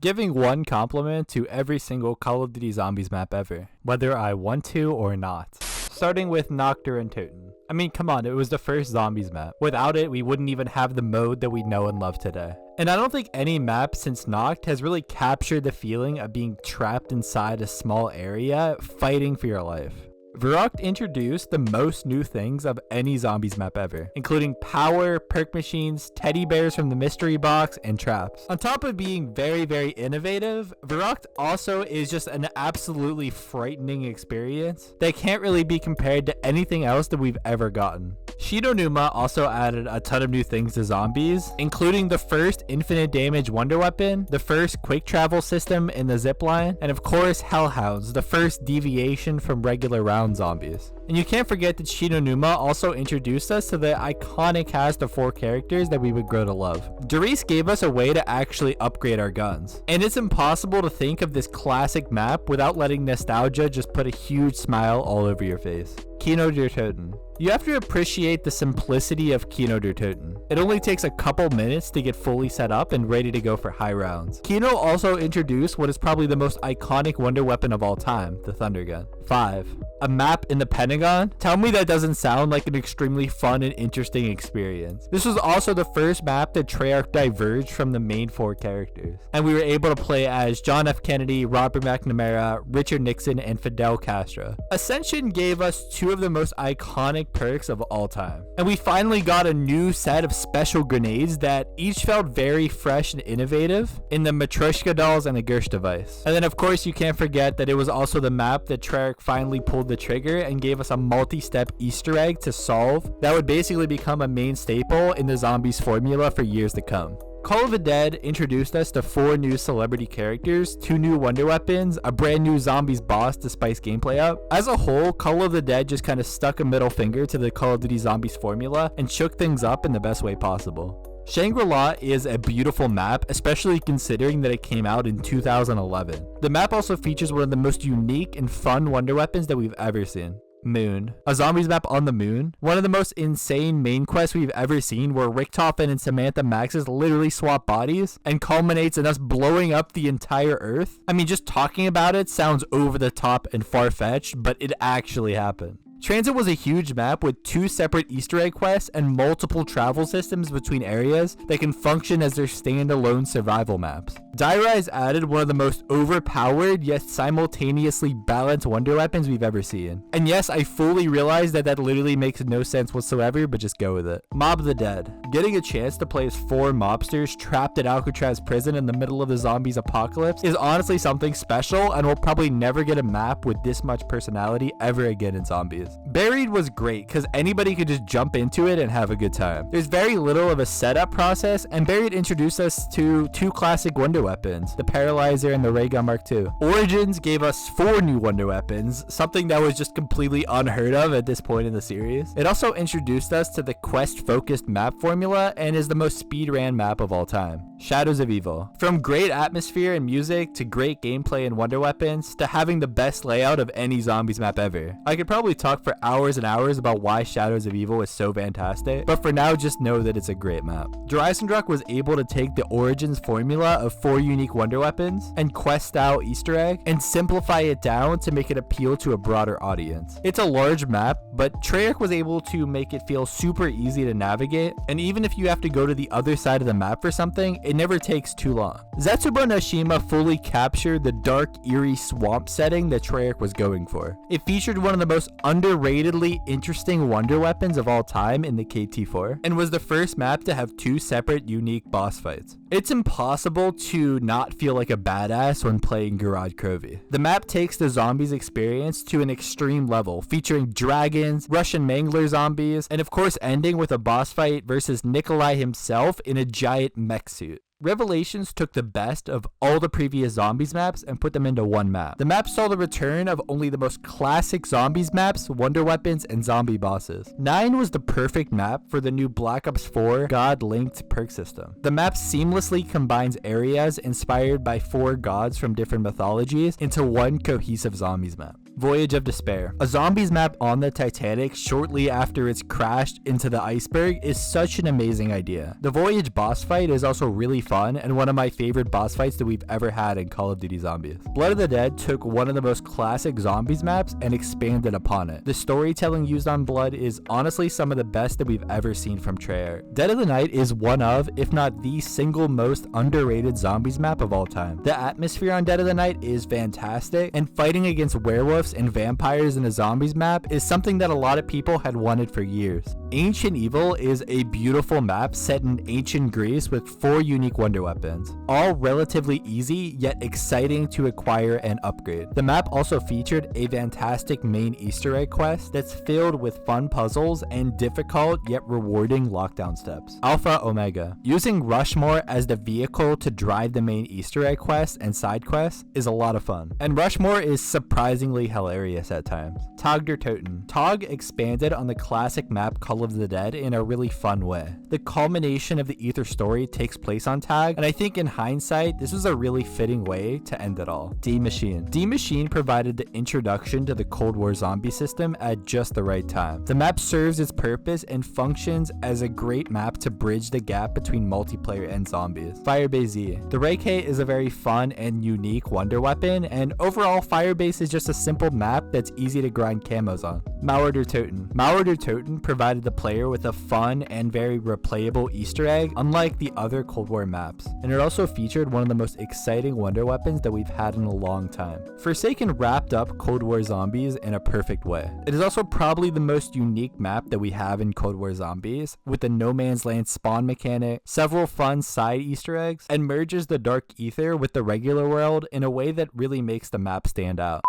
giving one compliment to every single Call of Duty Zombies map ever, whether I want to or not. Starting with Noctur and Toten. I mean, come on, it was the first Zombies map. Without it, we wouldn't even have the mode that we know and love today. And I don't think any map since Noct has really captured the feeling of being trapped inside a small area, fighting for your life. Verrückt introduced the most new things of any Zombies map ever, including power, perk machines, teddy bears from the mystery box, and traps. On top of being very, very innovative, Verrückt also is just an absolutely frightening experience that can't really be compared to anything else that we've ever gotten. Numa also added a ton of new things to zombies, including the first infinite damage wonder weapon, the first quick travel system in the zipline, and of course Hellhounds, the first deviation from regular round zombies. And you can't forget that Numa also introduced us to the iconic cast of 4 characters that we would grow to love. Riese gave us a way to actually upgrade our guns. And it's impossible to think of this classic map without letting nostalgia just put a huge smile all over your face. Kino der Toten. You have to appreciate the simplicity of Kino der Toten. It only takes a couple minutes to get fully set up and ready to go for high rounds. Kino also introduced what is probably the most iconic wonder weapon of all time, the Thunder Gun. 5. A map in the Pentagon? Tell me that doesn't sound like an extremely fun and interesting experience. This was also the first map that Treyarch diverged from the main 4 characters, and we were able to play as John F. Kennedy, Robert McNamara, Richard Nixon, and Fidel Castro. Ascension gave us 2 of the most iconic perks of all time, and we finally got a new set of special grenades that each felt very fresh and innovative in the Matryoshka dolls and the Gersh device. And then of course you can't forget that it was also the map that Treyarch finally pulled the trigger and gave us a multi-step Easter egg to solve that would basically become a main staple in the Zombies formula for years to come. Call of the Dead introduced us to 4 new celebrity characters, 2 new wonder weapons, a brand new Zombies boss to spice gameplay up. As a whole, Call of the Dead just kind of stuck a middle finger to the Call of Duty Zombies formula and shook things up in the best way possible. Shangri-La is a beautiful map, especially considering that it came out in 2011. The map also features one of the most unique and fun wonder weapons that we've ever seen. Moon. A zombies map on the moon. One of the most insane main quests we've ever seen, where Richtofen and Samantha Maxis literally swap bodies and culminates in us blowing up the entire Earth. I mean, just talking about it sounds over the top and far-fetched, but it actually happened. Transit was a huge map with 2 separate Easter egg quests and multiple travel systems between areas that can function as their standalone survival maps. Die Rise added one of the most overpowered yet simultaneously balanced wonder weapons we've ever seen. And yes, I fully realize that that literally makes no sense whatsoever, but just go with it. Mob the Dead. Getting a chance to play as 4 mobsters trapped at Alcatraz prison in the middle of the zombies apocalypse is honestly something special, and we'll probably never get a map with this much personality ever again in zombies. Buried was great because anybody could just jump into it and have a good time. There's very little of a setup process, and Buried introduced us to 2 classic wonder weapons, the Paralyzer and the Ray Gun Mark II. Origins gave us 4 new wonder weapons, something that was just completely unheard of at this point in the series. It also introduced us to the quest-focused map formula and is the most speedran map of all time. Shadows of Evil. From great atmosphere and music to great gameplay and wonder weapons to having the best layout of any zombies map ever. I could probably talk for hours and hours about why Shadows of Evil is so fantastic, but for now just know that it's a great map. Dreisendrach was able to take the Origins formula of 4 unique wonder weapons and quest style Easter egg and simplify it down to make it appeal to a broader audience. It's a large map, but Treyarch was able to make it feel super easy to navigate, and even if you have to go to the other side of the map for something, it never takes too long. Zetsubo Nashima fully captured the dark, eerie swamp setting that Treyarch was going for. It featured one of the most underratedly interesting wonder weapons of all time in the KT4, and was the first map to have 2 separate unique boss fights. It's impossible to not feel like a badass when playing Garage Krovi. The map takes the zombies experience to an extreme level, featuring dragons, Russian mangler zombies, and of course ending with a boss fight versus Nikolai himself in a giant mech suit. Revelations took the best of all the previous zombies maps and put them into one map. The map saw the return of only the most classic zombies maps, wonder weapons, and zombie bosses. 9 was the perfect map for the new Black Ops 4 God-linked perk system. The map seamlessly combines areas inspired by 4 gods from different mythologies into one cohesive zombies map. Voyage of Despair. A zombies map on the Titanic shortly after it's crashed into the iceberg is such an amazing idea. The Voyage boss fight is also really fun and one of my favorite boss fights that we've ever had in Call of Duty Zombies. Blood of the Dead took one of the most classic zombies maps and expanded upon it. The storytelling used on Blood is honestly some of the best that we've ever seen from Treyarch. Dead of the Night is one of, if not the single most underrated zombies map of all time. The atmosphere on Dead of the Night is fantastic, and fighting against werewolves and vampires in a zombies map is something that a lot of people had wanted for years. Ancient Evil is a beautiful map set in ancient Greece with 4 unique wonder weapons, all relatively easy yet exciting to acquire and upgrade. The map also featured a fantastic main Easter egg quest that's filled with fun puzzles and difficult yet rewarding lockdown steps. Alpha Omega. Using Rushmore as the vehicle to drive the main Easter egg quests and side quests is a lot of fun, and Rushmore is surprisingly hilarious at times. Tog der Toten. Tog expanded on the classic map Call of the Dead in a really fun way. The culmination of the Aether story takes place on Tag, and I think in hindsight, this was a really fitting way to end it all. D Machine. D Machine provided the introduction to the Cold War zombie system at just the right time. The map serves its purpose and functions as a great map to bridge the gap between multiplayer and zombies. Firebase Z. The Reiki is a very fun and unique wonder weapon, and overall Firebase is just a simple map that's easy to grind camos on. Mauer der Toten. Mauer der Toten provided the player with a fun and very replayable Easter egg, unlike the other Cold War maps, and it also featured one of the most exciting wonder weapons that we've had in a long time. Forsaken wrapped up Cold War Zombies in a perfect way. It is also probably the most unique map that we have in Cold War Zombies, with the No Man's Land spawn mechanic, several fun side Easter eggs, and merges the Dark Aether with the regular world in a way that really makes the map stand out.